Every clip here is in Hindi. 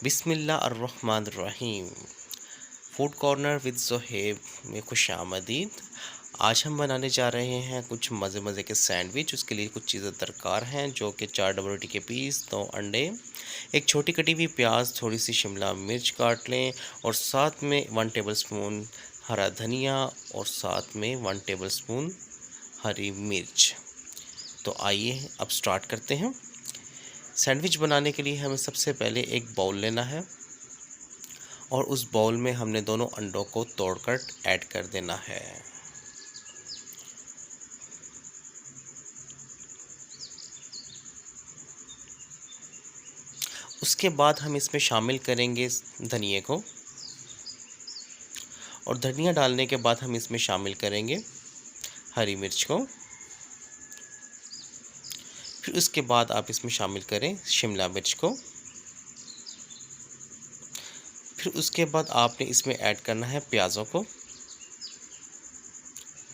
बिस्मिल्लाहिर्रहमानिर्रहीम। फूड कॉर्नर विद ज़ोहैब में खुश आमदीद। आज हम बनाने जा रहे हैं कुछ मज़े मज़े के सैंडविच। उसके लिए कुछ चीज़ें दरकार हैं, जो कि 4 डबल रोटी के पीस, 2 अंडे, एक छोटी कटी हुई प्याज, थोड़ी सी शिमला मिर्च काट लें और साथ में 1 टेबलस्पून हरा धनिया और साथ में 1 टेबलस्पून हरी मिर्च। तो आइए अब स्टार्ट करते हैं। सैंडविच बनाने के लिए हमें सबसे पहले एक बाउल लेना है और उस बाउल में हमने दोनों अंडों को तोड़कर ऐड कर देना है। उसके बाद हम इसमें शामिल करेंगे धनिए को, और धनिया डालने के बाद हम इसमें शामिल करेंगे हरी मिर्च को। फिर उसके बाद आप इसमें शामिल करें शिमला मिर्च को। फिर उसके बाद आपने इसमें ऐड करना है प्याज़ों को।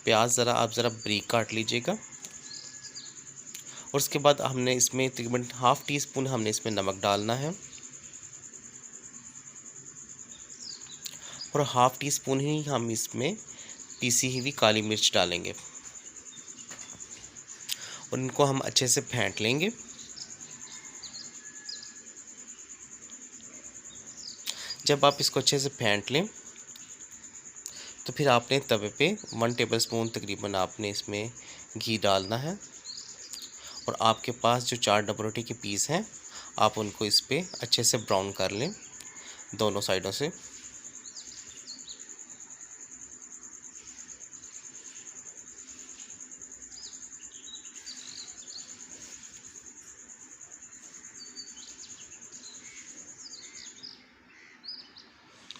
प्याज आप ज़रा बारीक काट लीजिएगा। और उसके बाद हमने इसमें तकरीबन ½ टी स्पून हमने इसमें नमक डालना है और ½ टी स्पून ही हम इसमें पीसी हुई काली मिर्च डालेंगे और इनको हम अच्छे से फेंट लेंगे। जब आप इसको अच्छे से फेंट लें तो फिर आपने तवे पे 1 टेबलस्पून तकरीबन आपने इसमें घी डालना है और आपके पास जो 4 डबल रोटी के पीस हैं आप उनको इस पे अच्छे से ब्राउन कर लें दोनों साइडों से।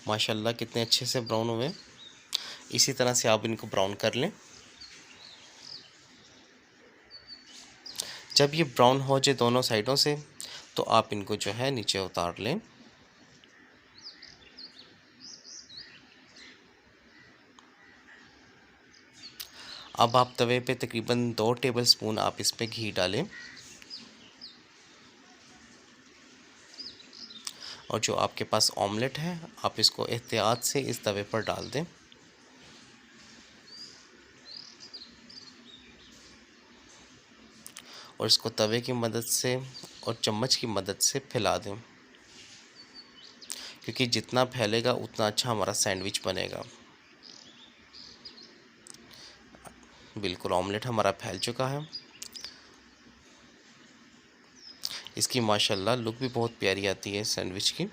माशाल्लाह कितने अच्छे से ब्राउन हुए। इसी तरह से आप इनको ब्राउन कर लें। जब ये ब्राउन हो जाए दोनों साइडों से तो आप इनको जो है नीचे उतार लें। अब आप तवे पे तकरीबन 2 टेबलस्पून आप इस पे घी डालें और जो आपके पास ऑमलेट है आप इसको एहतियात से इस तवे पर डाल दें। और इसको तवे की मदद से और चम्मच की मदद से फैला दें, क्योंकि जितना फैलेगा उतना अच्छा हमारा सैंडविच बनेगा। बिल्कुल ऑमलेट हमारा फैल चुका है। इसकी माशाल्लाह लुक भी बहुत प्यारी आती है सैंडविच की।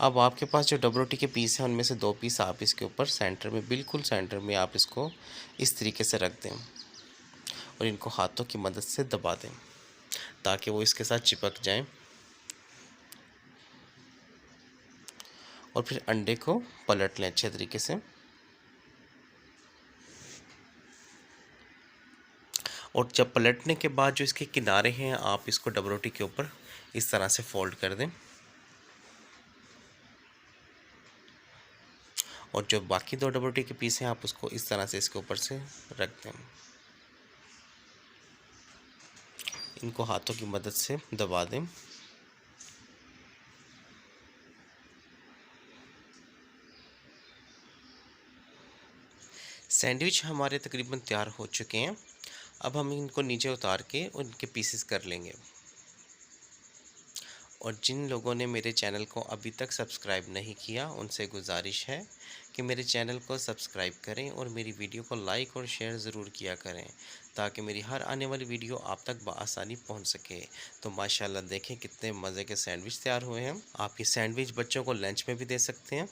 अब आपके पास जो डबल रोटी के पीस हैं उनमें से 2 पीस आप इसके ऊपर सेंटर में, बिल्कुल सेंटर में आप इसको इस तरीके से रख दें और इनको हाथों की मदद से दबा दें ताकि वो इसके साथ चिपक जाएं। और फिर अंडे को पलट लें अच्छे तरीके से और जब पलटने के बाद जो इसके किनारे हैं आप इसको डबल रोटी के ऊपर इस तरह से फोल्ड कर दें और जो बाकी 2 डबल रोटी के पीस हैं आप उसको इस तरह से इसके ऊपर से रख दें। इनको हाथों की मदद से दबा दें। सैंडविच हमारे तकरीबन तैयार हो चुके हैं। अब हम इनको नीचे उतार के उनके पीसेस कर लेंगे। और जिन लोगों ने मेरे चैनल को अभी तक सब्सक्राइब नहीं किया उनसे गुजारिश है कि मेरे चैनल को सब्सक्राइब करें और मेरी वीडियो को लाइक और शेयर ज़रूर किया करें ताकि मेरी हर आने वाली वीडियो आप तक बआसानी पहुंच सके। तो माशाल्लाह देखें कितने मज़े के सैंडविच तैयार हुए हैं। आप ये सैंडविच बच्चों को लंच में भी दे सकते हैं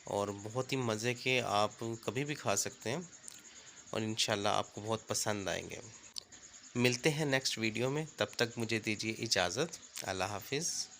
और बहुत ही मज़े के आप कभी भी खा सकते हैं और इंशाल्लाह आपको बहुत पसंद आएंगे। मिलते हैं नेक्स्ट वीडियो में, तब तक मुझे दीजिए इजाज़त। अल्लाह हाफिज़।